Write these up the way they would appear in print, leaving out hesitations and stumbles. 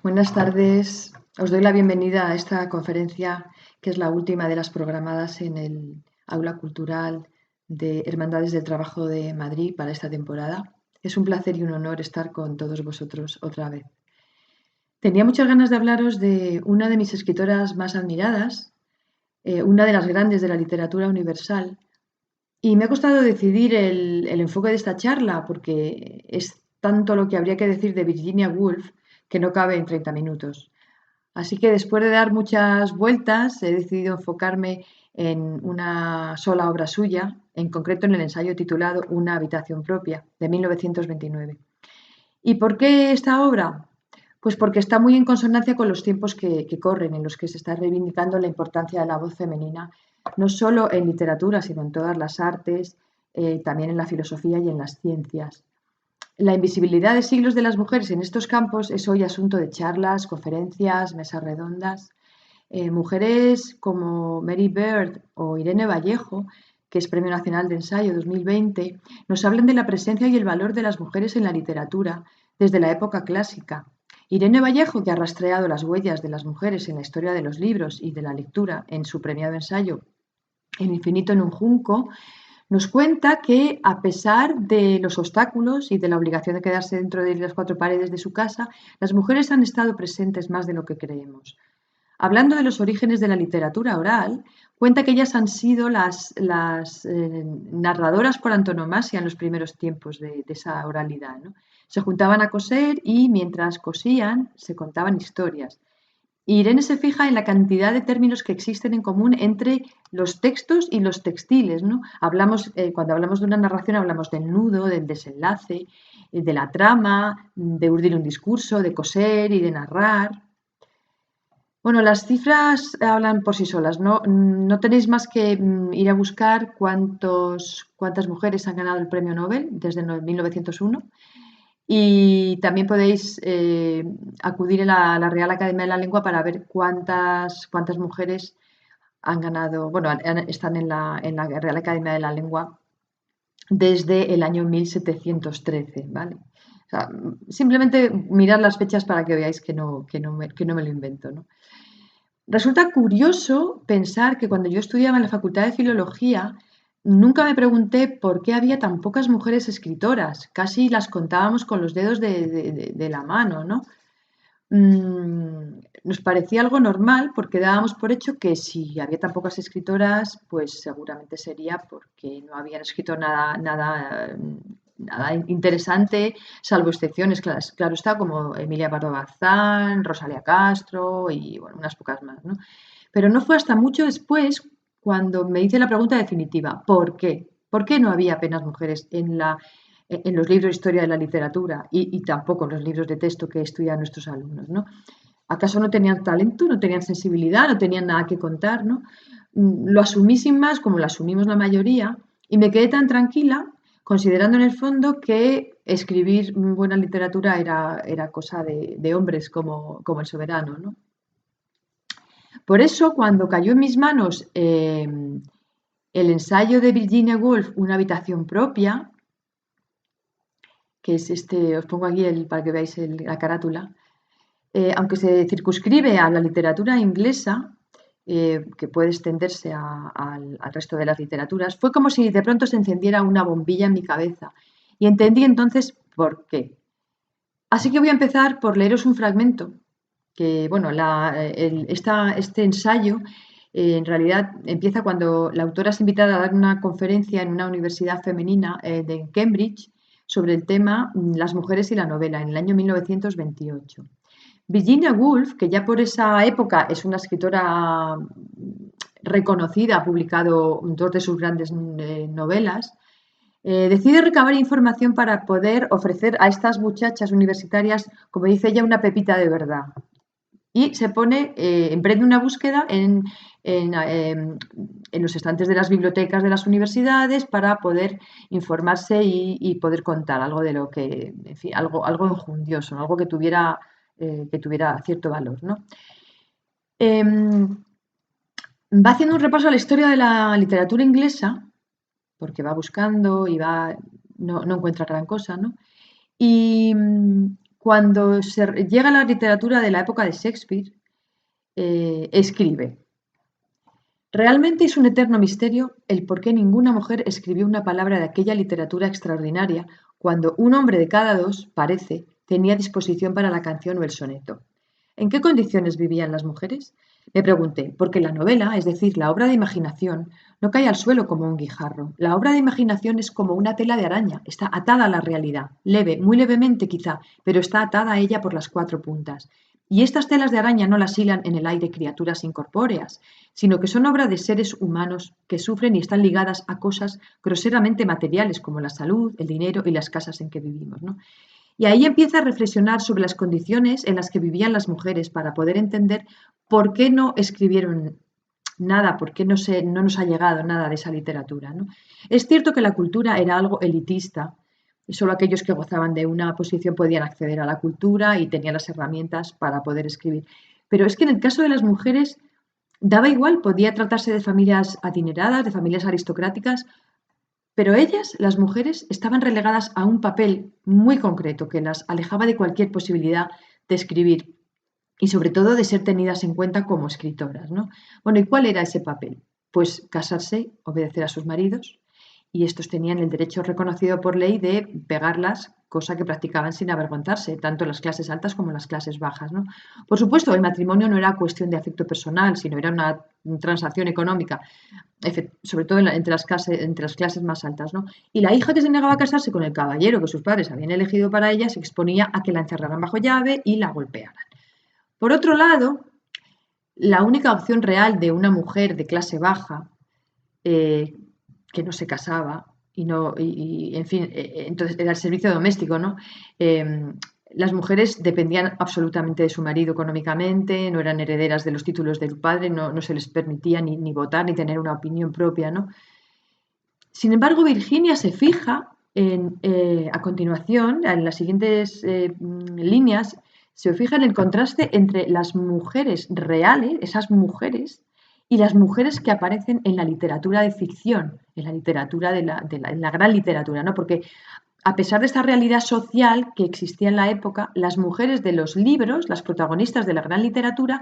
Buenas tardes. Os doy la bienvenida a esta conferencia, que es la última de las programadas en el Aula Cultural de Hermandades del Trabajo de Madrid para esta temporada. Es un placer y un honor estar con todos vosotros otra vez. Tenía muchas ganas de hablaros de una de mis escritoras más admiradas, una de las grandes de la literatura universal, y me ha costado decidir el enfoque de esta charla porque es tanto lo que habría que decir de Virginia Woolf que no cabe en 30 minutos. Así que después de dar muchas vueltas, he decidido enfocarme en una sola obra suya, en concreto en el ensayo titulado Una habitación propia, de 1929. ¿Y por qué esta obra? Pues porque está muy en consonancia con los tiempos que corren, en los que se está reivindicando la importancia de la voz femenina, no solo en literatura, sino en todas las artes, también en la filosofía y en las ciencias. La invisibilidad de siglos de las mujeres en estos campos es hoy asunto de charlas, conferencias, mesas redondas. Mujeres como Mary Beard o Irene Vallejo, que es Premio Nacional de Ensayo 2020, nos hablan de la presencia y el valor de las mujeres en la literatura desde la época clásica. Irene Vallejo, que ha rastreado las huellas de las mujeres en la historia de los libros y de la lectura en su premiado ensayo El infinito en un junco, nos cuenta que, a pesar de los obstáculos y de la obligación de quedarse dentro de las cuatro paredes de su casa, las mujeres han estado presentes más de lo que creemos. Hablando de los orígenes de la literatura oral, cuenta que ellas han sido las narradoras por antonomasia en los primeros tiempos de esa oralidad, ¿no? Se juntaban a coser y mientras cosían se contaban historias. Irene se fija en la cantidad de términos que existen en común entre los textos y los textiles, ¿no? Cuando hablamos de una narración hablamos del nudo, del desenlace, de la trama, de urdir un discurso, de coser y de narrar. Bueno, las cifras hablan por sí solas, ¿no? No tenéis más que ir a buscar cuántas mujeres han ganado el premio Nobel desde 1901 y también podéis acudir a la Real Academia de la Lengua para ver cuántas mujeres han ganado, bueno, están en la Real Academia de la Lengua desde el año 1713, ¿vale? O sea, simplemente mirad las fechas para que veáis que no me lo invento, ¿no? Resulta curioso pensar que cuando yo estudiaba en la Facultad de Filología, nunca me pregunté por qué había tan pocas mujeres escritoras. Casi las contábamos con los dedos de la mano, ¿no? Nos parecía algo normal porque dábamos por hecho que si había tan pocas escritoras, pues seguramente sería porque no habían escrito nada interesante, salvo excepciones, claro está, como Emilia Pardo Bazán, Rosalía Castro y bueno, unas pocas más, ¿no? Pero no fue hasta mucho después cuando me hice la pregunta definitiva, ¿por qué? ¿Por qué no había apenas mujeres en los libros de historia de la literatura y tampoco en los libros de texto que estudian nuestros alumnos, ¿no? ¿Acaso no tenían talento, no tenían sensibilidad, no tenían nada que contar, ¿no? Lo asumí sin más, como lo asumimos la mayoría, y me quedé tan tranquila, considerando en el fondo que escribir buena literatura era cosa de hombres como el soberano, ¿no? Por eso, cuando cayó en mis manos el ensayo de Virginia Woolf, Una habitación propia, que es este, os pongo aquí para que veáis la carátula, aunque se circunscribe a la literatura inglesa, que puede extenderse al resto de las literaturas, fue como si de pronto se encendiera una bombilla en mi cabeza y entendí entonces por qué. Así que voy a empezar por leeros un fragmento, que bueno, este ensayo en realidad empieza cuando la autora es invitada a dar una conferencia en una universidad femenina de Cambridge sobre el tema Las mujeres y la novela en el año 1928. Virginia Woolf, que ya por esa época es una escritora reconocida, ha publicado dos de sus grandes novelas, decide recabar información para poder ofrecer a estas muchachas universitarias, como dice ella, una pepita de verdad. Y emprende una búsqueda en los estantes de las bibliotecas de las universidades para poder informarse y poder contar algo de lo que, en fin, algo enjundioso, ¿no? Algo que tuviera cierto valor, ¿no? Va haciendo un repaso a la historia de la literatura inglesa, porque va buscando y no encuentra gran cosa, ¿no? Y cuando llega la literatura de la época de Shakespeare, escribe. Realmente es un eterno misterio el por qué ninguna mujer escribió una palabra de aquella literatura extraordinaria cuando un hombre de cada dos, parece, tenía disposición para la canción o el soneto. ¿En qué condiciones vivían las mujeres? Me pregunté, porque la novela, es decir, la obra de imaginación, no cae al suelo como un guijarro. La obra de imaginación es como una tela de araña, está atada a la realidad, leve, muy levemente quizá, pero está atada a ella por las cuatro puntas. Y estas telas de araña no las hilan en el aire criaturas incorpóreas, sino que son obra de seres humanos que sufren y están ligadas a cosas groseramente materiales como la salud, el dinero y las casas en que vivimos, ¿no? Y ahí empieza a reflexionar sobre las condiciones en las que vivían las mujeres para poder entender por qué no escribieron nada, por qué no nos ha llegado nada de esa literatura, ¿no? Es cierto que la cultura era algo elitista y solo aquellos que gozaban de una posición podían acceder a la cultura y tenían las herramientas para poder escribir. Pero es que en el caso de las mujeres daba igual, podía tratarse de familias adineradas, de familias aristocráticas, pero ellas, las mujeres, estaban relegadas a un papel muy concreto que las alejaba de cualquier posibilidad de escribir y sobre todo de ser tenidas en cuenta como escritoras, ¿no? Bueno, ¿y cuál era ese papel? Pues casarse, obedecer a sus maridos, y estos tenían el derecho reconocido por ley de pegarlas, cosa que practicaban sin avergonzarse, tanto las clases altas como las clases bajas, ¿no? Por supuesto, el matrimonio no era cuestión de afecto personal, sino era una transacción económica, sobre todo entre las clases más altas, ¿no? Y la hija que se negaba a casarse con el caballero que sus padres habían elegido para ella se exponía a que la encerraran bajo llave y la golpearan. Por otro lado, la única opción real de una mujer de clase baja eh, que no se casaba en fin, entonces era el servicio doméstico, ¿no? Eh, las mujeres dependían absolutamente de su marido económicamente, no eran herederas de los títulos del padre, no se les permitía ni votar ni tener una opinión propia, ¿no? Sin embargo, Virginia se fija a continuación, en las siguientes líneas, se fija en el contraste entre las mujeres reales, esas mujeres, y las mujeres que aparecen en la literatura de ficción, en la literatura en la gran literatura, ¿no? Porque a pesar de esta realidad social que existía en la época, las mujeres de los libros, las protagonistas de la gran literatura,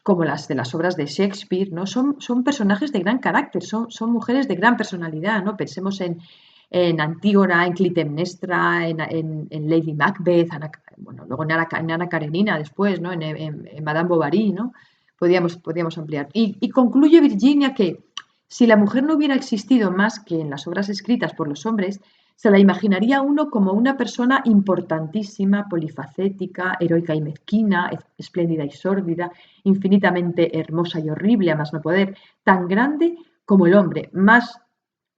como las de las obras de Shakespeare, ¿no? Son personajes de gran carácter, son mujeres de gran personalidad, ¿no? Pensemos en Antígona, en Clitemnestra, en Lady Macbeth, bueno, luego en Ana Karenina después, ¿no? En Madame Bovary, ¿no? Podríamos ampliar. Y concluye Virginia que si la mujer no hubiera existido más que en las obras escritas por los hombres, se la imaginaría uno como una persona importantísima, polifacética, heroica y mezquina, espléndida y sórdida, infinitamente hermosa y horrible, a más no poder, tan grande como el hombre, más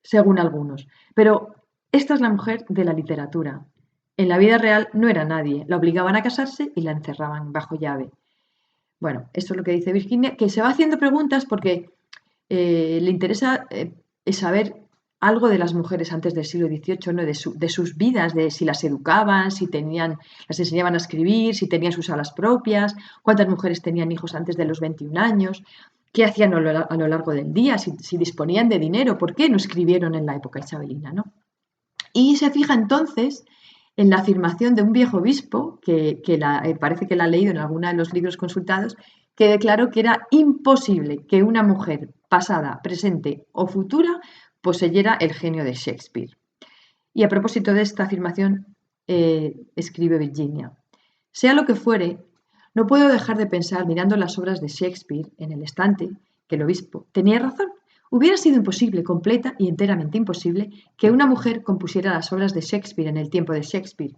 según algunos. Pero esta es la mujer de la literatura. En la vida real no era nadie, la obligaban a casarse y la encerraban bajo llave. Bueno, esto es lo que dice Virginia, que se va haciendo preguntas porque le interesa saber algo de las mujeres antes del siglo XVIII, ¿no? De sus vidas, de si las educaban, si tenían, las enseñaban a escribir, si tenían sus salas propias, cuántas mujeres tenían hijos antes de los 21 años, qué hacían a lo largo del día, si disponían de dinero, por qué no escribieron en la época isabelina, ¿no? Y se fija entonces en la afirmación de un viejo obispo, parece que la ha leído en alguno de los libros consultados, que declaró que era imposible que una mujer pasada, presente o futura poseyera el genio de Shakespeare. Y a propósito de esta afirmación, escribe Virginia, sea lo que fuere, no puedo dejar de pensar mirando las obras de Shakespeare en el estante que el obispo tenía razón. Hubiera sido imposible, completa y enteramente imposible, que una mujer compusiera las obras de Shakespeare en el tiempo de Shakespeare.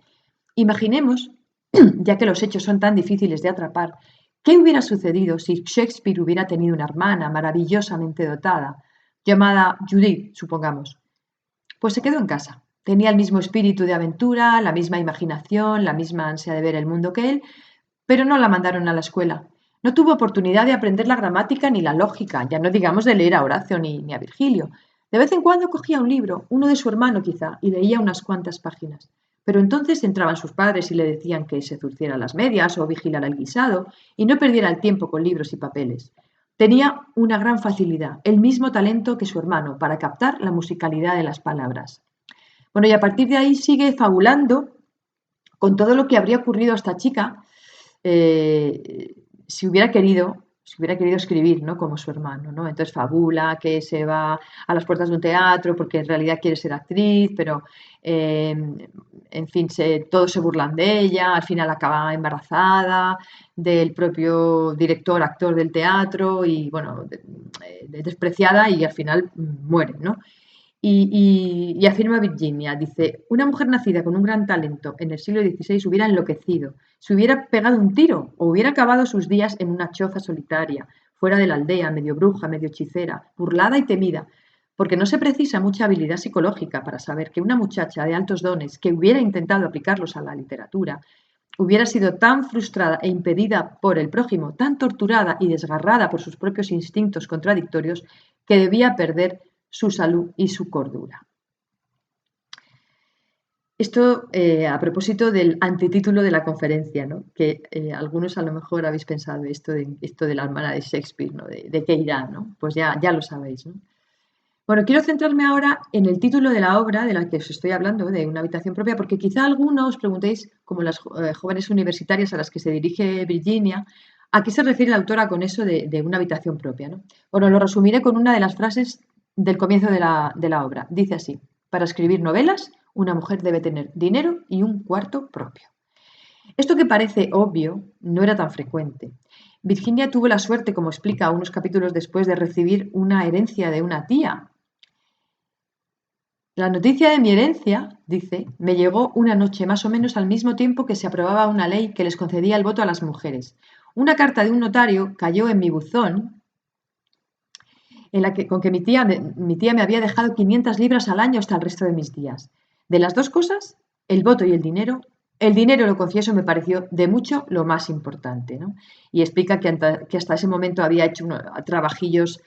Imaginemos, ya que los hechos son tan difíciles de atrapar, qué hubiera sucedido si Shakespeare hubiera tenido una hermana maravillosamente dotada, llamada Judith, supongamos. Pues se quedó en casa. Tenía el mismo espíritu de aventura, la misma imaginación, la misma ansia de ver el mundo que él, pero no la mandaron a la escuela. No tuvo oportunidad de aprender la gramática ni la lógica, ya no digamos de leer a Horacio ni a Virgilio. De vez en cuando cogía un libro, uno de su hermano quizá, y leía unas cuantas páginas. Pero entonces entraban sus padres y le decían que se zurciera las medias o vigilara el guisado y no perdiera el tiempo con libros y papeles. Tenía una gran facilidad, el mismo talento que su hermano, para captar la musicalidad de las palabras. Bueno, y a partir de ahí sigue fabulando con todo lo que habría ocurrido a esta chica si hubiera querido escribir, ¿no? Como su hermano, ¿no? Entonces fabula que se va a las puertas de un teatro porque en realidad quiere ser actriz, pero en fin, todos se burlan de ella, al final acaba embarazada del propio director, actor del teatro y, bueno, despreciada y al final muere, ¿no? Y afirma Virginia, dice, una mujer nacida con un gran talento en el siglo XVI hubiera enloquecido, se hubiera pegado un tiro o hubiera acabado sus días en una choza solitaria, fuera de la aldea, medio bruja, medio hechicera, burlada y temida, porque no se precisa mucha habilidad psicológica para saber que una muchacha de altos dones que hubiera intentado aplicarlos a la literatura hubiera sido tan frustrada e impedida por el prójimo, tan torturada y desgarrada por sus propios instintos contradictorios, que debía perder su salud y su cordura. Esto a propósito del antitítulo de la conferencia, ¿no? Que algunos a lo mejor habéis pensado esto de la hermana de Shakespeare, ¿no? De qué irá, ¿no? Pues ya lo sabéis, ¿no? Bueno, quiero centrarme ahora en el título de la obra de la que os estoy hablando, de Una habitación propia, porque quizá algunos os preguntéis, como las jóvenes universitarias a las que se dirige Virginia, ¿a qué se refiere la autora con eso de una habitación propia, ¿no? Bueno, lo resumiré con una de las frases del comienzo de la obra. Dice así, para escribir novelas, una mujer debe tener dinero y un cuarto propio. Esto que parece obvio no era tan frecuente. Virginia tuvo la suerte, como explica unos capítulos después, de recibir una herencia de una tía. La noticia de mi herencia, dice, me llegó una noche más o menos al mismo tiempo que se aprobaba una ley que les concedía el voto a las mujeres. Una carta de un notario cayó en mi buzón en la que, con que mi tía me había dejado 500 libras al año hasta el resto de mis días. De las dos cosas, el voto y el dinero, lo confieso, me pareció de mucho lo más importante, ¿no? Y explica que hasta ese momento había hecho trabajillos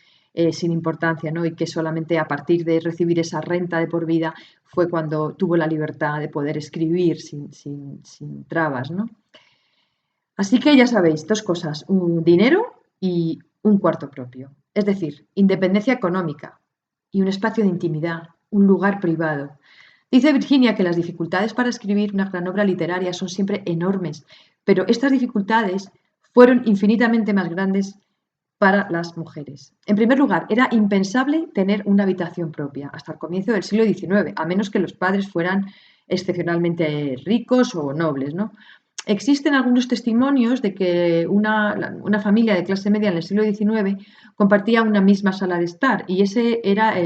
sin importancia, ¿no? Y que solamente a partir de recibir esa renta de por vida fue cuando tuvo la libertad de poder escribir sin trabas, ¿no? Así que ya sabéis, dos cosas, un dinero y un cuarto propio. Es decir, independencia económica y un espacio de intimidad, un lugar privado. Dice Virginia que las dificultades para escribir una gran obra literaria son siempre enormes, pero estas dificultades fueron infinitamente más grandes para las mujeres. En primer lugar, era impensable tener una habitación propia hasta el comienzo del siglo XIX, a menos que los padres fueran excepcionalmente ricos o nobles, ¿no? Existen algunos testimonios de que una familia de clase media en el siglo XIX compartía una misma sala de estar y ese era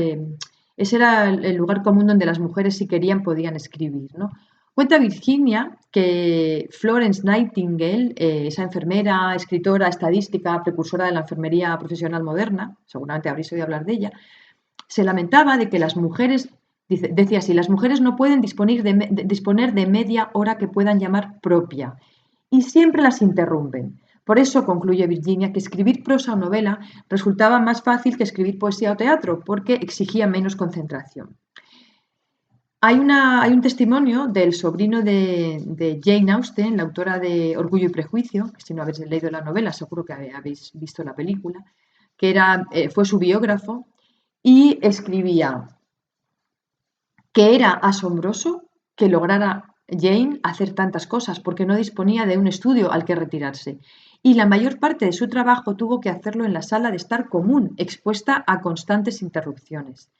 el lugar común donde las mujeres, si querían, podían escribir, ¿no? Cuenta Virginia que Florence Nightingale, esa enfermera, escritora, estadística, precursora de la enfermería profesional moderna, seguramente habréis oído hablar de ella, se lamentaba de que las mujeres, decía así, las mujeres no pueden disponer de media hora que puedan llamar propia y siempre las interrumpen. Por eso concluye Virginia que escribir prosa o novela resultaba más fácil que escribir poesía o teatro, porque exigía menos concentración. Hay un testimonio del sobrino de Jane Austen, la autora de Orgullo y Prejuicio, que si no habéis leído la novela, seguro que habéis visto la película, que fue su biógrafo, y escribía que era asombroso que lograra Jane hacer tantas cosas porque no disponía de un estudio al que retirarse. Y la mayor parte de su trabajo tuvo que hacerlo en la sala de estar común, expuesta a constantes interrupciones.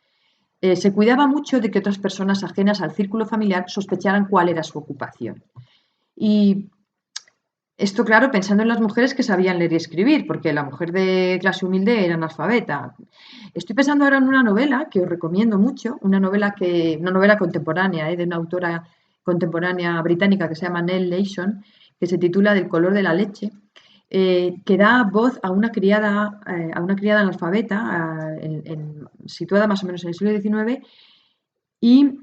Se cuidaba mucho de que otras personas ajenas al círculo familiar sospecharan cuál era su ocupación. Y esto, claro, pensando en las mujeres que sabían leer y escribir, porque la mujer de clase humilde era analfabeta. Estoy pensando ahora en una novela que os recomiendo mucho, una novela contemporánea, de una autora contemporánea británica que se llama Nell Leeson, que se titula Del color de la leche, que da voz a una criada analfabeta, situada más o menos en el siglo XIX, y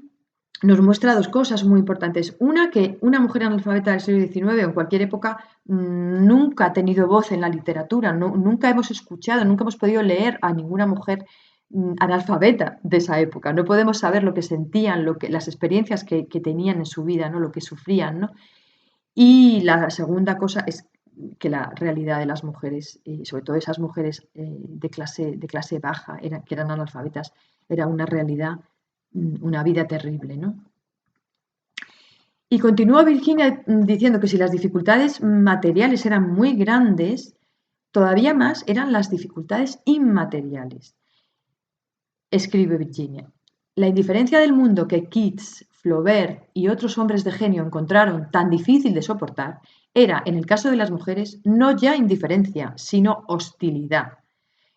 nos muestra dos cosas muy importantes. Una, que una mujer analfabeta del siglo XIX o en cualquier época nunca ha tenido voz en la literatura, nunca hemos escuchado, nunca hemos podido leer a ninguna mujer analfabeta de esa época. No podemos saber lo que sentían, las experiencias que tenían en su vida, ¿no? Lo que sufrían, ¿no? Y la segunda cosa es que la realidad de las mujeres, y sobre todo esas mujeres de clase baja, que eran analfabetas, era una realidad, una vida terrible, ¿no? Y continúa Virginia diciendo que si las dificultades materiales eran muy grandes, todavía más eran las dificultades inmateriales. Escribe Virginia. La indiferencia del mundo que Keats, Flaubert y otros hombres de genio encontraron tan difícil de soportar era, en el caso de las mujeres, no ya indiferencia, sino hostilidad.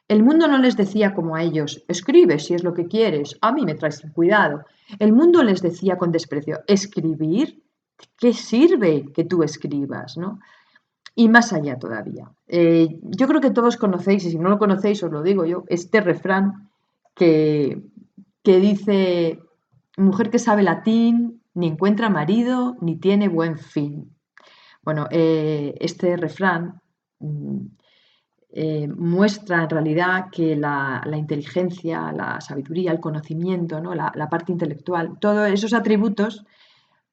El mundo no les decía como a ellos, escribe si es lo que quieres, a mí me traes sin cuidado. El mundo les decía con desprecio, ¿escribir? ¿Qué sirve que tú escribas? ¿No? Y más allá todavía. Yo creo que todos conocéis, y si no lo conocéis os lo digo yo, este refrán que, que dice, mujer que sabe latín, ni encuentra marido, ni tiene buen fin. Bueno, este refrán muestra en realidad que la inteligencia, la sabiduría, el conocimiento, ¿no? la parte intelectual, todos esos atributos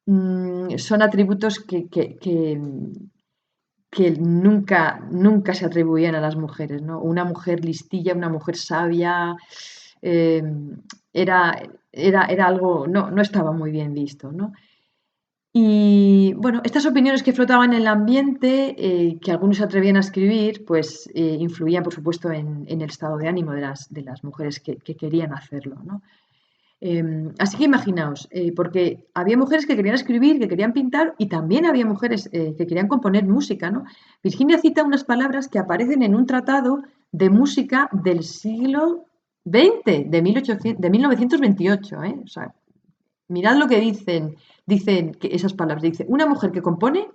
son atributos que nunca se atribuían a las mujeres, ¿no? Una mujer listilla, una mujer sabia, eh, era, era algo, no estaba muy bien visto, ¿no? Y bueno, estas opiniones que flotaban en el ambiente, que algunos se atrevían a escribir, pues influían, por supuesto, en el estado de ánimo de las mujeres que querían hacerlo, ¿no? Así que imaginaos, porque había mujeres que querían escribir, que querían pintar, y también había mujeres que querían componer música, ¿no? Virginia cita unas palabras que aparecen en un tratado de música del siglo XX, de 1928, ¿eh? O sea, mirad lo que dicen que esas palabras. Dice, una mujer que compone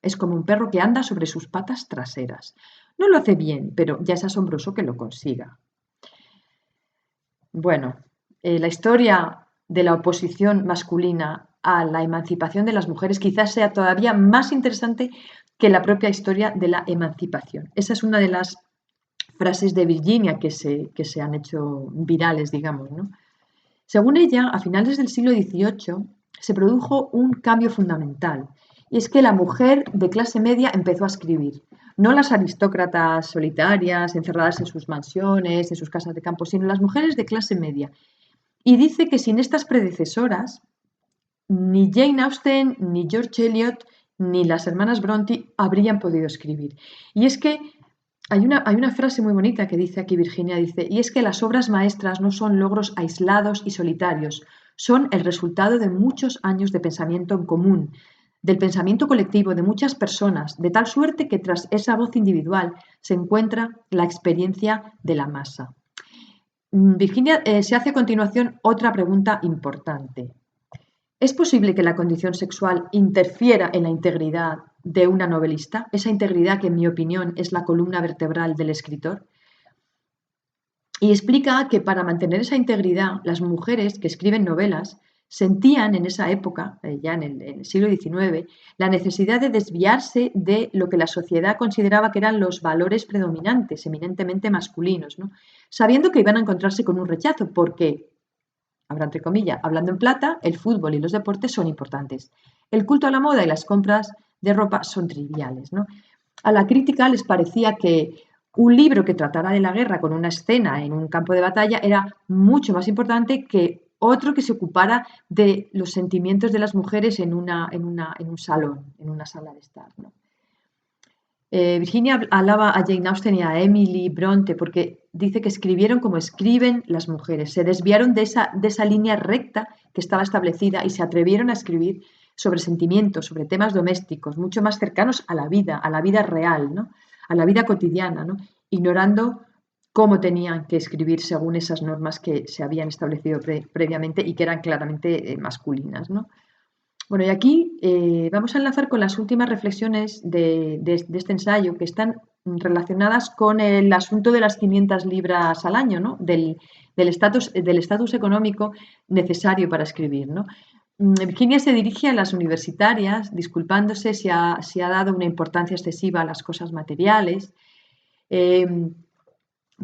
es como un perro que anda sobre sus patas traseras. No lo hace bien, pero ya es asombroso que lo consiga. Bueno, la historia de la oposición masculina a la emancipación de las mujeres quizás sea todavía más interesante que la propia historia de la emancipación. Esa es una de las frases de Virginia que se han hecho virales, digamos, ¿no? Según ella, a finales del siglo XVIII se produjo un cambio fundamental, y es que la mujer de clase media empezó a escribir. No las aristócratas solitarias, encerradas en sus mansiones, en sus casas de campo, sino las mujeres de clase media. Y dice que sin estas predecesoras, ni Jane Austen, ni George Eliot, ni las hermanas Bronte habrían podido escribir. Y es que hay una frase muy bonita que dice aquí Virginia, dice, y es que las obras maestras no son logros aislados y solitarios, son el resultado de muchos años de pensamiento en común, del pensamiento colectivo de muchas personas, de tal suerte que tras esa voz individual se encuentra la experiencia de la masa. Virginia se hace a continuación otra pregunta importante. ¿Es posible que la condición sexual interfiera en la integridad de una novelista? Esa integridad que, en mi opinión, es la columna vertebral del escritor. Y explica que para mantener esa integridad, las mujeres que escriben novelas sentían en esa época, ya en el siglo XIX, la necesidad de desviarse de lo que la sociedad consideraba que eran los valores predominantes, eminentemente masculinos, ¿no? Sabiendo que iban a encontrarse con un rechazo, porque habrá entre comillas, hablando en plata, el fútbol y los deportes son importantes. El culto a la moda y las compras de ropa son triviales, ¿no? A la crítica les parecía que un libro que tratara de la guerra con una escena en un campo de batalla era mucho más importante que otro que se ocupara de los sentimientos de las mujeres en un salón, en una sala de estar, ¿no? Virginia alaba a Jane Austen y a Emily Bronte porque dice que escribieron como escriben las mujeres, se desviaron de esa línea recta que estaba establecida y se atrevieron a escribir sobre sentimientos, sobre temas domésticos, mucho más cercanos a la vida real, ¿no? A la vida cotidiana, ¿no? Ignorando cómo tenían que escribir según esas normas que se habían establecido previamente y que eran claramente masculinas, ¿no? Bueno, y aquí vamos a enlazar con las últimas reflexiones de este ensayo que están relacionadas con el asunto de las 500 libras al año, ¿no? Del estatus económico necesario para escribir, ¿no? Virginia se dirige a las universitarias disculpándose si ha dado una importancia excesiva a las cosas materiales. eh,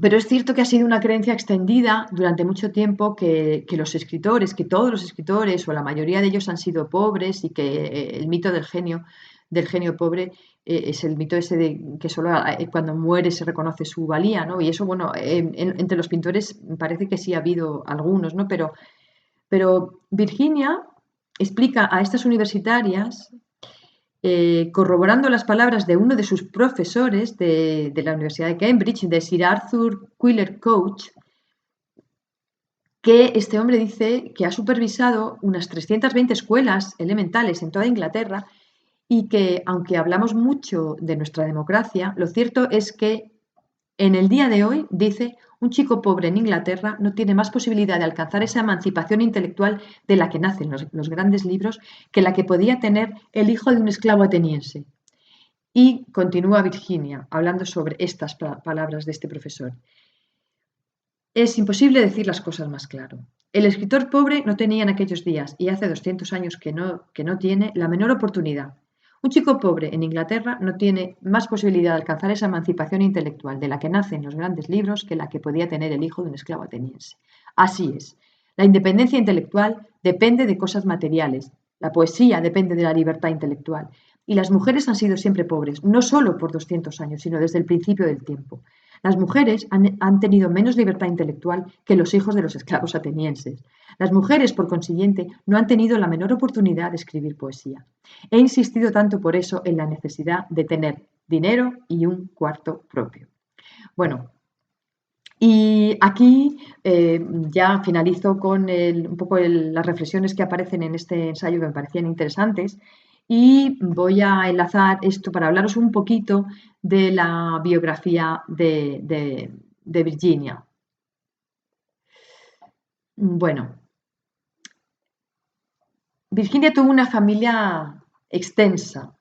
pero es cierto que ha sido una creencia extendida durante mucho tiempo que los escritores, que todos los escritores o la mayoría de ellos han sido pobres y que el mito del genio pobre es el mito ese de que solo cuando muere se reconoce su valía, ¿no? Y eso, bueno, entre los pintores parece que sí ha habido algunos, ¿no? Pero Virginia explica a estas universitarias, corroborando las palabras de uno de sus profesores de la Universidad de Cambridge, de Sir Arthur Quiller Couch, que este hombre dice que ha supervisado unas 320 escuelas elementales en toda Inglaterra y que, aunque hablamos mucho de nuestra democracia, lo cierto es que en el día de hoy, dice, un chico pobre en Inglaterra no tiene más posibilidad de alcanzar esa emancipación intelectual de la que nacen los grandes libros que la que podía tener el hijo de un esclavo ateniense. Y continúa Virginia hablando sobre estas palabras de este profesor. Es imposible decir las cosas más claro. El escritor pobre no tenía en aquellos días, y hace 200 años que no tiene, la menor oportunidad. Un chico pobre en Inglaterra no tiene más posibilidad de alcanzar esa emancipación intelectual de la que nacen los grandes libros que la que podía tener el hijo de un esclavo ateniense. Así es. La independencia intelectual depende de cosas materiales. La poesía depende de la libertad intelectual. Y las mujeres han sido siempre pobres, no solo por 200 años, sino desde el principio del tiempo. Las mujeres han tenido menos libertad intelectual que los hijos de los esclavos atenienses. Las mujeres, por consiguiente, no han tenido la menor oportunidad de escribir poesía. He insistido tanto por eso en la necesidad de tener dinero y un cuarto propio. Bueno, y aquí ya finalizo con un poco las reflexiones que aparecen en este ensayo que me parecían interesantes y voy a enlazar esto para hablaros un poquito de la biografía de Virginia. Bueno, Virginia tuvo una familia extensa.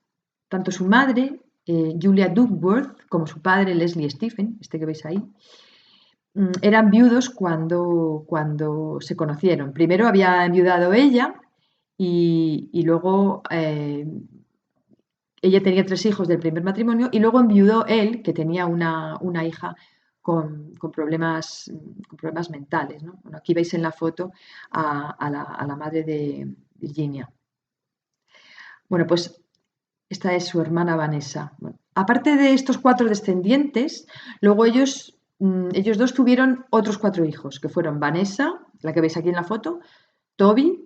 Tanto su madre, Julia Duckworth, como su padre, Leslie Stephen, este que veis ahí, eran viudos cuando se conocieron. Primero había enviudado ella y luego ella tenía 3 hijos del primer matrimonio y luego enviudó él, que tenía una hija con problemas mentales, ¿no? Bueno, aquí veis en la foto a la madre de Virginia. Bueno, pues esta es su hermana Vanessa. Bueno, aparte de estos 4 descendientes, luego ellos dos tuvieron otros 4 hijos, que fueron Vanessa, la que veis aquí en la foto, Toby,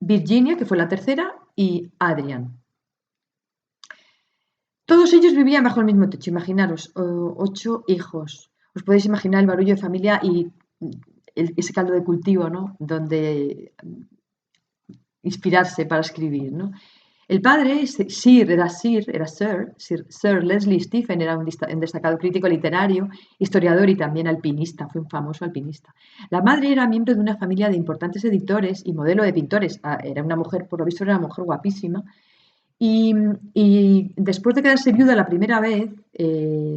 Virginia, que fue la tercera, y Adrian. Todos ellos vivían bajo el mismo techo, imaginaros, 8 hijos. Os podéis imaginar el barullo de familia y ese caldo de cultivo, ¿no? Donde inspirarse para escribir, ¿no? El padre, Sir Leslie Stephen, era un destacado crítico literario, historiador y también alpinista, fue un famoso alpinista. La madre era miembro de una familia de importantes editores y modelo de pintores. Era una mujer, por lo visto, era una mujer guapísima. Y después de quedarse viuda la primera vez,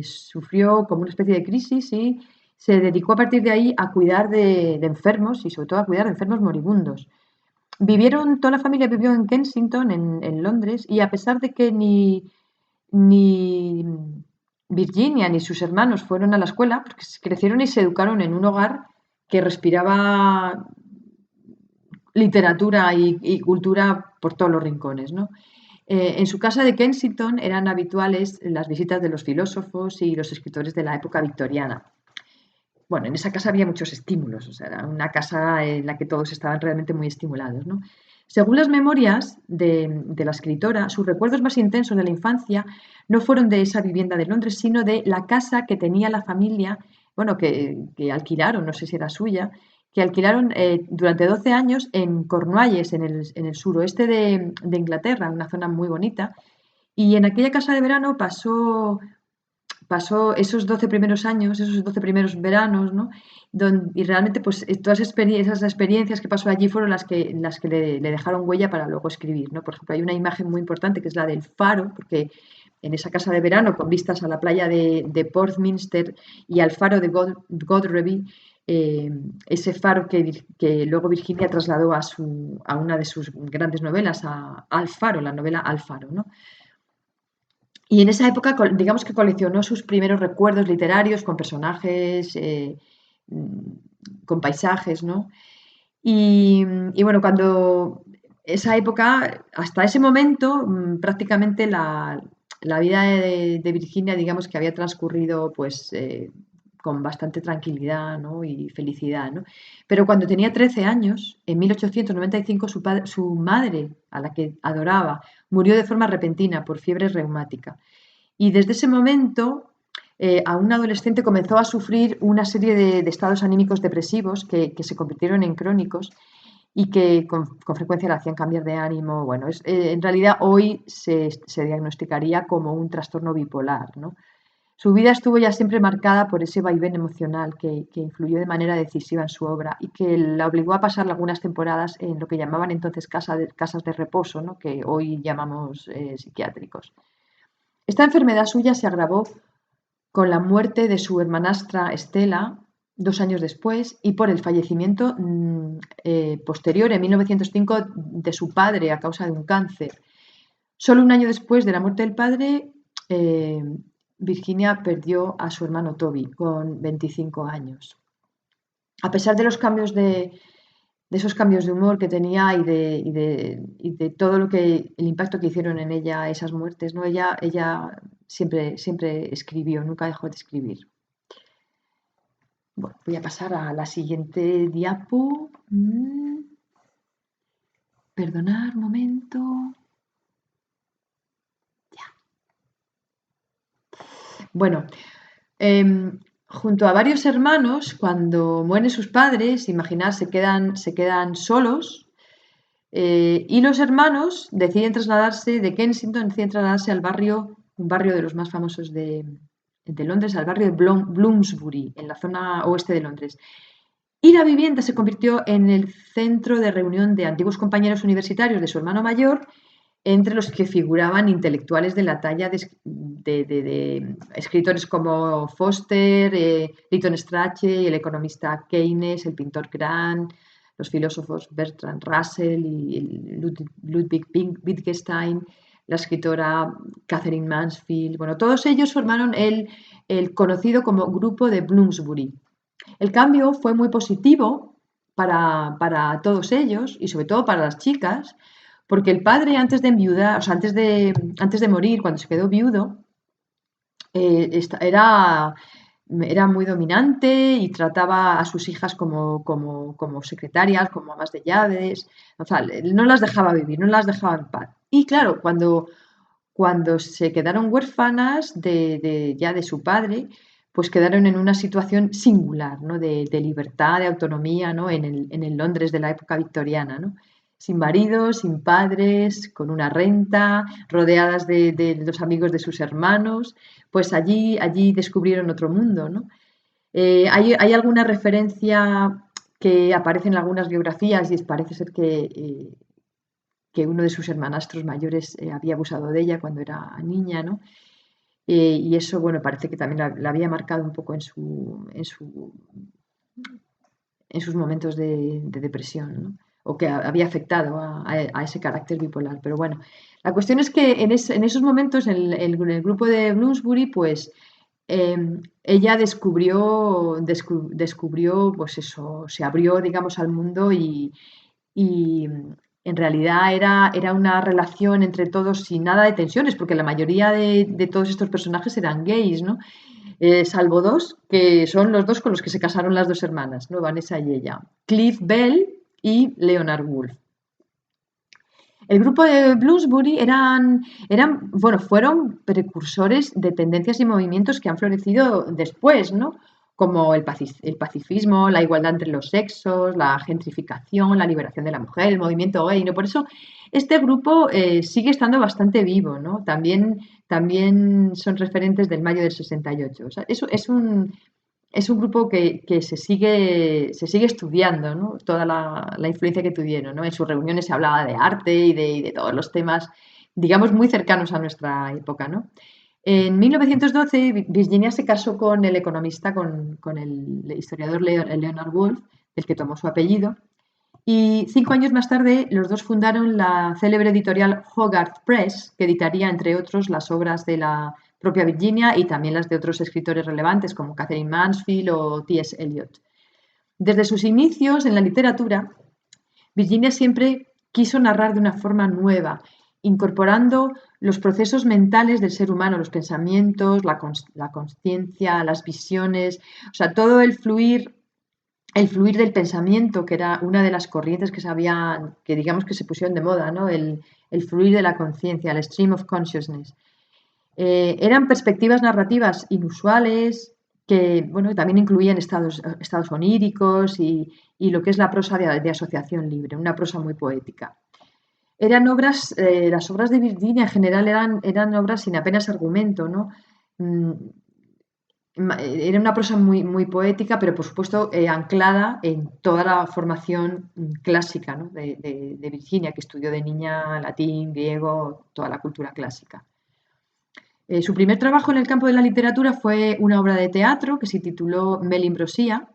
sufrió como una especie de crisis y se dedicó a partir de ahí a cuidar de enfermos y sobre todo a cuidar de enfermos moribundos. Toda la familia vivió en Kensington, en Londres, y a pesar de que ni Virginia ni sus hermanos fueron a la escuela, porque crecieron y se educaron en un hogar que respiraba literatura y cultura por todos los rincones, ¿no? En su casa de Kensington eran habituales las visitas de los filósofos y los escritores de la época victoriana. Bueno, en esa casa había muchos estímulos, o sea, era una casa en la que todos estaban realmente muy estimulados, ¿no? Según las memorias de la escritora, sus recuerdos más intensos de la infancia no fueron de esa vivienda de Londres, sino de la casa que tenía la familia, bueno, que alquilaron, no sé si era suya, que alquilaron durante 12 años en Cornualles, en el suroeste de Inglaterra, una zona muy bonita. Y en aquella casa de verano pasó esos 12 primeros años, esos 12 primeros veranos, ¿no? Y realmente pues todas esas experiencias que pasó allí fueron las que le dejaron huella para luego escribir, ¿no? Por ejemplo, hay una imagen muy importante que es la del faro, porque en esa casa de verano con vistas a la playa de Portminster y al faro de Godrevy, ese faro que luego Virginia trasladó a una de sus grandes novelas, Al Faro, la novela Al Faro, ¿no? Y en esa época, digamos que coleccionó sus primeros recuerdos literarios con personajes, con paisajes, ¿no? Y bueno, cuando esa época, hasta ese momento, prácticamente la vida de Virginia, digamos que había transcurrido pues con bastante tranquilidad, ¿no? Y felicidad, ¿no? Pero cuando tenía 13 años, en 1895, su madre, a la que adoraba, murió de forma repentina por fiebre reumática. Y desde ese momento, a un adolescente comenzó a sufrir una serie de estados anímicos depresivos que se convirtieron en crónicos y que con frecuencia le hacían cambiar de ánimo. Bueno, en realidad hoy se diagnosticaría como un trastorno bipolar, ¿no? Su vida estuvo ya siempre marcada por ese vaivén emocional que influyó de manera decisiva en su obra y que la obligó a pasar algunas temporadas en lo que llamaban entonces casas de reposo, ¿no? Que hoy llamamos psiquiátricos. Esta enfermedad suya se agravó con la muerte de su hermanastra Estela 2 años después y por el fallecimiento posterior, en 1905, de su padre a causa de un cáncer. Solo un año después de la muerte del padre, eh, Virginia perdió a su hermano Toby con 25 años. A pesar de los cambios de esos cambios de humor que tenía y de todo el impacto que hicieron en ella esas muertes, ¿no? Ella siempre escribió, nunca dejó de escribir. Bueno, voy a pasar a la siguiente diapo. Perdonar un momento. Ya. Bueno, junto a varios hermanos, cuando mueren sus padres, imaginar, se quedan solos. Y los hermanos deciden trasladarse de Kensington, deciden trasladarse al barrio, un barrio de los más famosos de Londres, al barrio de Bloomsbury, en la zona oeste de Londres. Y la vivienda se convirtió en el centro de reunión de antiguos compañeros universitarios de su hermano mayor, entre los que figuraban intelectuales de la talla de escritores como Foster, Lytton Strachey, el economista Keynes, el pintor Grant, los filósofos Bertrand Russell y Ludwig Wittgenstein, la escritora Catherine Mansfield. Bueno, todos ellos formaron el conocido como Grupo de Bloomsbury. El cambio fue muy positivo para todos ellos y sobre todo para las chicas, porque el padre antes de enviudar, o sea, antes de morir, cuando se quedó viudo, era muy dominante y trataba a sus hijas como secretarias, como amas de llaves, o sea, no las dejaba vivir, no las dejaba en paz. Y claro, cuando se quedaron huérfanas ya de su padre, pues quedaron en una situación singular, ¿no? De libertad, de autonomía, ¿no? En el Londres de la época victoriana, ¿no? Sin marido, sin padres, con una renta, rodeadas de los amigos de sus hermanos, pues allí descubrieron otro mundo, ¿no? Hay alguna referencia que aparece en algunas biografías y parece ser que uno de sus hermanastros mayores había abusado de ella cuando era niña, ¿no? Y eso, bueno, parece que también la había marcado un poco en sus momentos de depresión, ¿no? O que había afectado a ese carácter bipolar. Pero bueno, la cuestión es que en esos momentos, en el grupo de Bloomsbury, pues ella descubrió, pues eso, se abrió, digamos, al mundo y en realidad era una relación entre todos sin nada de tensiones, porque la mayoría de todos estos personajes eran gays, ¿no? Salvo dos, que son los dos con los que se casaron las dos hermanas, ¿no? Vanessa y ella, Cliff Bell y Leonard Woolf. El grupo de Bloomsbury fueron precursores de tendencias y movimientos que han florecido después, ¿no? Como el pacifismo, la igualdad entre los sexos, la gentrificación, la liberación de la mujer, el movimiento gay, ¿no? Por eso este grupo sigue estando bastante vivo, ¿no? También son referentes del mayo del 68. O sea, es un grupo que se sigue estudiando, ¿no? Toda la influencia que tuvieron, ¿no? En sus reuniones se hablaba de arte y de todos los temas, digamos, muy cercanos a nuestra época, ¿no? En 1912, Virginia se casó con el economista, con el historiador Leonard Woolf, del que tomó su apellido, y 5 años más tarde los dos fundaron la célebre editorial Hogarth Press, que editaría, entre otros, las obras de la propia Virginia y también las de otros escritores relevantes como Catherine Mansfield o T.S. Eliot. Desde sus inicios en la literatura, Virginia siempre quiso narrar de una forma nueva incorporando los procesos mentales del ser humano, los pensamientos, la consciencia, las visiones, o sea, todo el fluir del pensamiento, que era una de las corrientes que digamos que se pusieron de moda, ¿no? El fluir de la conciencia, el stream of consciousness. Eran perspectivas narrativas inusuales que, bueno, también incluían estados oníricos y lo que es la prosa de asociación libre, una prosa muy poética. Eran obras, las obras de Virginia en general eran obras sin apenas argumento, ¿no? Mm, Era una prosa muy poética, pero por supuesto anclada en toda la formación clásica, ¿no? de Virginia, que estudió de niña latín, griego, toda la cultura clásica. Su primer trabajo en el campo de la literatura fue una obra de teatro que se tituló Melimbrosía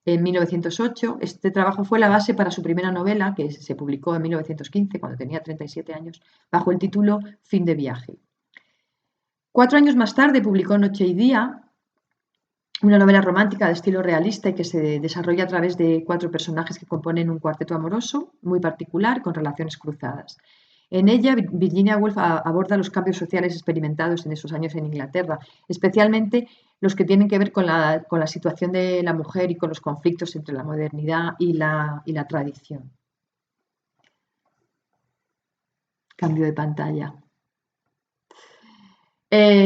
en 1908. Este trabajo fue la base para su primera novela, que se publicó en 1915, cuando tenía 37 años, bajo el título Fin de viaje. 4 años más tarde publicó Noche y Día, una novela romántica de estilo realista y que se desarrolla a través de 4 personajes que componen un cuarteto amoroso muy particular con relaciones cruzadas. En ella, Virginia Woolf aborda los cambios sociales experimentados en esos años en Inglaterra, especialmente los que tienen que ver con la situación de la mujer y con los conflictos entre la modernidad y la tradición. Cambio de pantalla.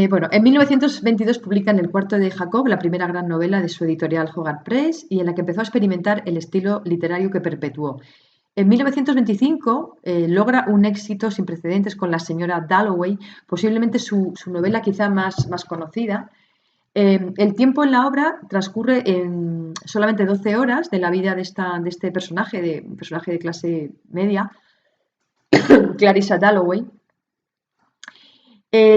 Bueno, en 1922 publica En el cuarto de Jacob, la primera gran novela de su editorial Hogarth Press, y en la que empezó a experimentar el estilo literario que perpetuó. En 1925 logra un éxito sin precedentes con La señora Dalloway, posiblemente su novela quizá más conocida. El tiempo en la obra transcurre en solamente 12 horas de la vida de este personaje, un personaje de clase media, Clarissa Dalloway.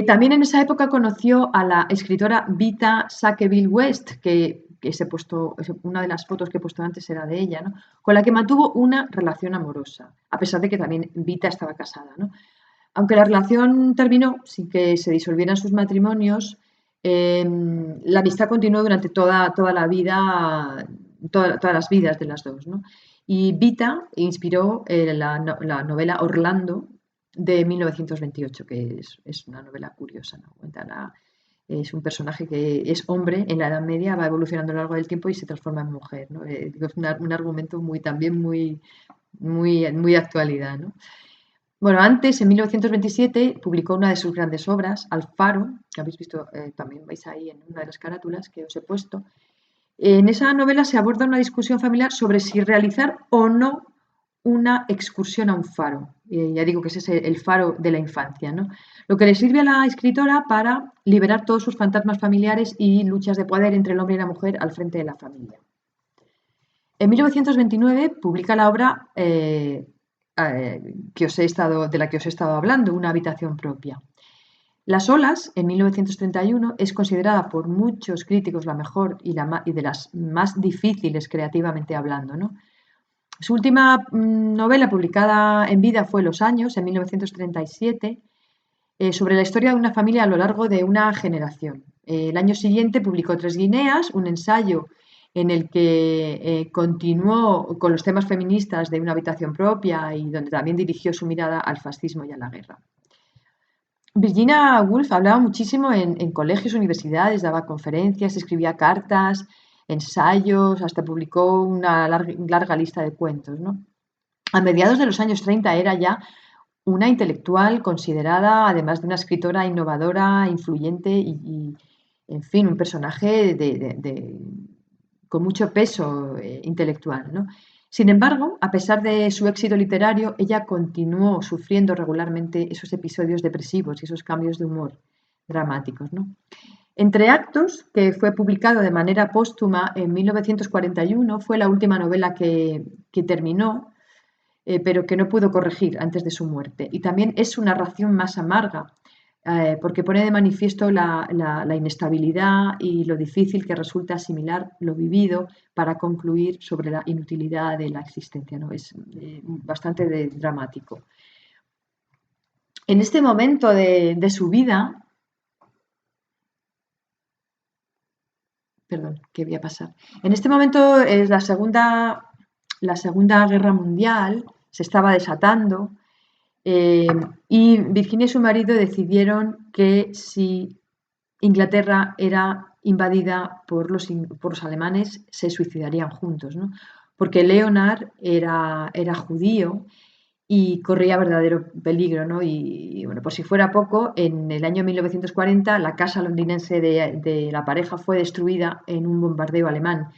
También en esa época conoció a la escritora Vita Sackville West, que una de las fotos que he puesto antes era de ella, ¿no? Con la que mantuvo una relación amorosa, a pesar de que también Vita estaba casada, ¿no? Aunque la relación terminó sin que se disolvieran sus matrimonios, la amistad continuó durante toda la vida, todas las vidas de las dos, ¿no? Y Vita inspiró la novela Orlando de 1928, que es una novela curiosa, ¿no? Es un personaje que es hombre en la Edad Media, va evolucionando a lo largo del tiempo y se transforma en mujer, ¿no? Es un argumento también muy actualidad, ¿no? Bueno, antes, en 1927, publicó una de sus grandes obras, Alfaro, que habéis visto, también veis ahí en una de las carátulas que os he puesto. En esa novela se aborda una discusión familiar sobre si realizar o no una excursión a un faro. Ya digo que ese es el faro de la infancia, ¿no? Lo que le sirve a la escritora para liberar todos sus fantasmas familiares y luchas de poder entre el hombre y la mujer al frente de la familia. En 1929 publica la obra de la que os he estado hablando, Una habitación propia. Las olas, en 1931, es considerada por muchos críticos la mejor y de las más difíciles creativamente hablando, ¿no? Su última novela publicada en vida fue Los años, en 1937, sobre la historia de una familia a lo largo de una generación. El año siguiente publicó Tres Guineas, un ensayo en el que continuó con los temas feministas de Una habitación propia y donde también dirigió su mirada al fascismo y a la guerra. Virginia Woolf hablaba muchísimo en colegios, universidades, daba conferencias, escribía cartas, ensayos, hasta publicó una larga lista de cuentos, ¿no? A mediados de los años 30 era ya una intelectual considerada, además de una escritora innovadora, influyente y en fin, un personaje con mucho peso intelectual, ¿no? Sin embargo, a pesar de su éxito literario, ella continuó sufriendo regularmente esos episodios depresivos y esos cambios de humor dramáticos, ¿no? Entre actos, que fue publicado de manera póstuma en 1941, fue la última novela que terminó, pero que no pudo corregir antes de su muerte. Y también es su narración más amarga, porque pone de manifiesto la inestabilidad y lo difícil que resulta asimilar lo vivido para concluir sobre la inutilidad de la existencia, ¿no? Es bastante dramático. En este momento de su vida, perdón, ¿qué voy a pasar? En este momento es la Segunda Guerra Mundial, se estaba desatando Eh, y Virginia y su marido decidieron que si Inglaterra era invadida por los alemanes, se suicidarían juntos, ¿no? Porque Leonard era judío y corría verdadero peligro, ¿no? Y, bueno, por si fuera poco, en el año 1940 la casa londinense de la pareja fue destruida en un bombardeo alemán,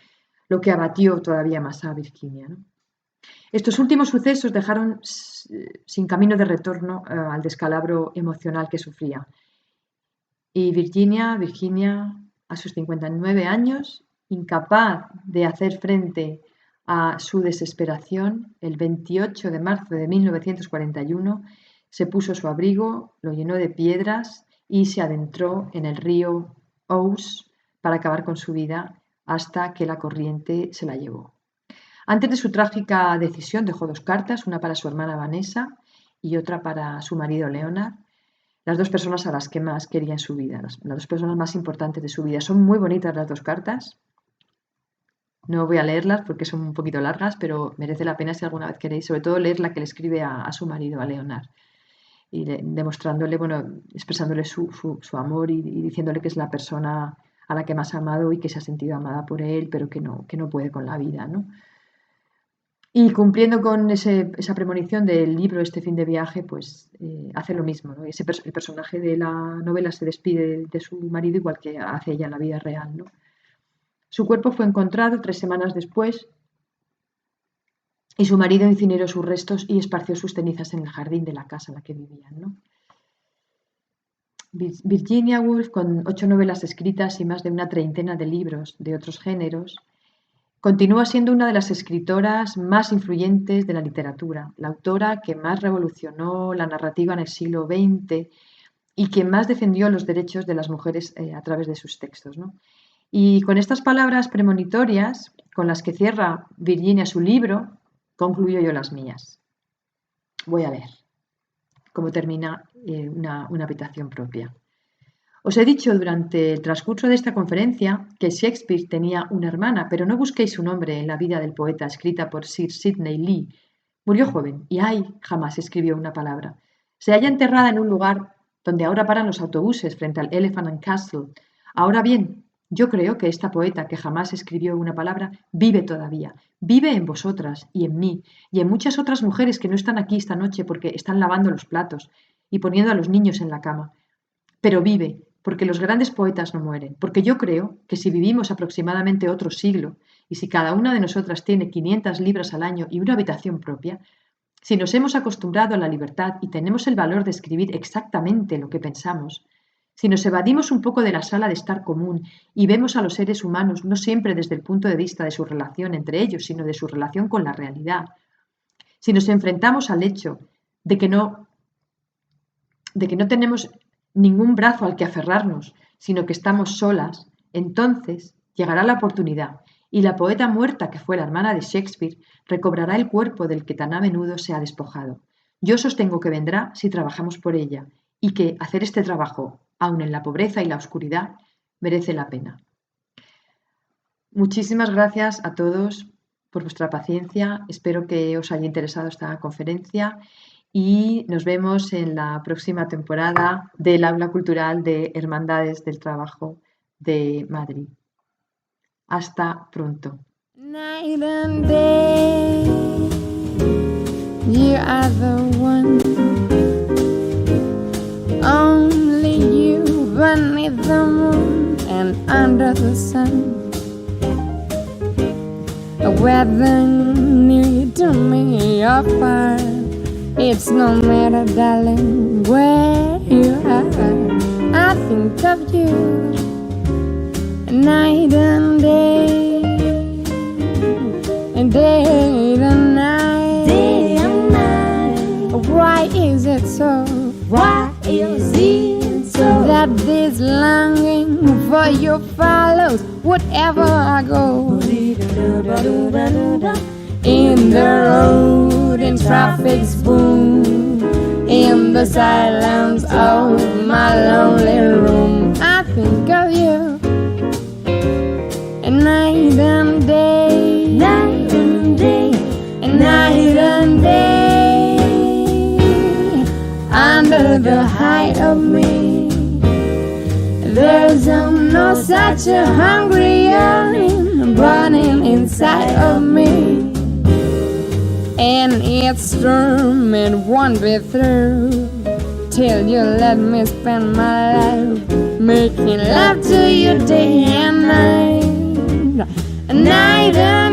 lo que abatió todavía más a Virginia, ¿no? Estos últimos sucesos dejaron sin camino de retorno al descalabro emocional que sufría. Y Virginia, a sus 59 años, incapaz de hacer frente a su desesperación, el 28 de marzo de 1941 se puso su abrigo, lo llenó de piedras y se adentró en el río Ouse para acabar con su vida hasta que la corriente se la llevó. Antes de su trágica decisión dejó 2 cartas, una para su hermana Vanessa y otra para su marido Leonard, las 2 personas a las que más quería en su vida, las 2 personas más importantes de su vida. Son muy bonitas las 2 cartas. No voy a leerlas porque son un poquito largas, pero merece la pena si alguna vez queréis, sobre todo leer la que le escribe a su marido, a Leonard, y demostrándole, bueno, expresándole su amor y diciéndole que es la persona a la que más ha amado y que se ha sentido amada por él, pero que no puede con la vida, ¿no? Y cumpliendo con esa premonición del libro Este fin de viaje, pues hace lo mismo, ¿no? El personaje de la novela se despide de su marido igual que hace ella en la vida real, ¿no? Su cuerpo fue encontrado 3 semanas después y su marido incineró sus restos y esparció sus cenizas en el jardín de la casa en la que vivían, ¿no? Virginia Woolf, con 8 novelas escritas y más de una treintena de libros de otros géneros, continúa siendo una de las escritoras más influyentes de la literatura, la autora que más revolucionó la narrativa en el siglo XX y que más defendió los derechos de las mujeres a través de sus textos, ¿no? Y con estas palabras premonitorias, con las que cierra Virginia su libro, concluyo yo las mías. Voy a leer cómo termina una habitación propia. Os he dicho durante el transcurso de esta conferencia que Shakespeare tenía una hermana, pero no busquéis su nombre en la vida del poeta escrita por Sir Sidney Lee. Murió joven y jamás escribió una palabra. Se halla enterrada en un lugar donde ahora paran los autobuses frente al Elephant and Castle. Ahora bien, yo creo que esta poeta que jamás escribió una palabra vive todavía. Vive en vosotras y en mí y en muchas otras mujeres que no están aquí esta noche porque están lavando los platos y poniendo a los niños en la cama. Pero vive, porque los grandes poetas no mueren, porque yo creo que si vivimos aproximadamente otro siglo y si cada una de nosotras tiene 500 libras al año y una habitación propia, si nos hemos acostumbrado a la libertad y tenemos el valor de escribir exactamente lo que pensamos, si nos evadimos un poco de la sala de estar común y vemos a los seres humanos no siempre desde el punto de vista de su relación entre ellos, sino de su relación con la realidad, si nos enfrentamos al hecho de que no tenemos ningún brazo al que aferrarnos, sino que estamos solas, entonces llegará la oportunidad y la poeta muerta que fue la hermana de Shakespeare recobrará el cuerpo del que tan a menudo se ha despojado. Yo sostengo que vendrá si trabajamos por ella y que hacer este trabajo, aun en la pobreza y la oscuridad, merece la pena. Muchísimas gracias a todos por vuestra paciencia. Espero que os haya interesado esta conferencia y nos vemos en la próxima temporada del Aula Cultural de Hermandades del Trabajo de Madrid. Hasta pronto. Night and day, you are the one. Only you beneath the moon and under the sun. Whether near to me or far, it's no matter, darling, where you are. I think of you night and day, and day and night, day and night. Why is it so? Why is it so That this longing for you follows wherever I go? In the road, in traffic's boom, in the silence of my lonely room, I think of you night and day, night and day, night and day. under the height of me. There's no such a hungry yearning burning inside of me. And it's true, it won't be through till you let me spend my life making love to you day and night, night and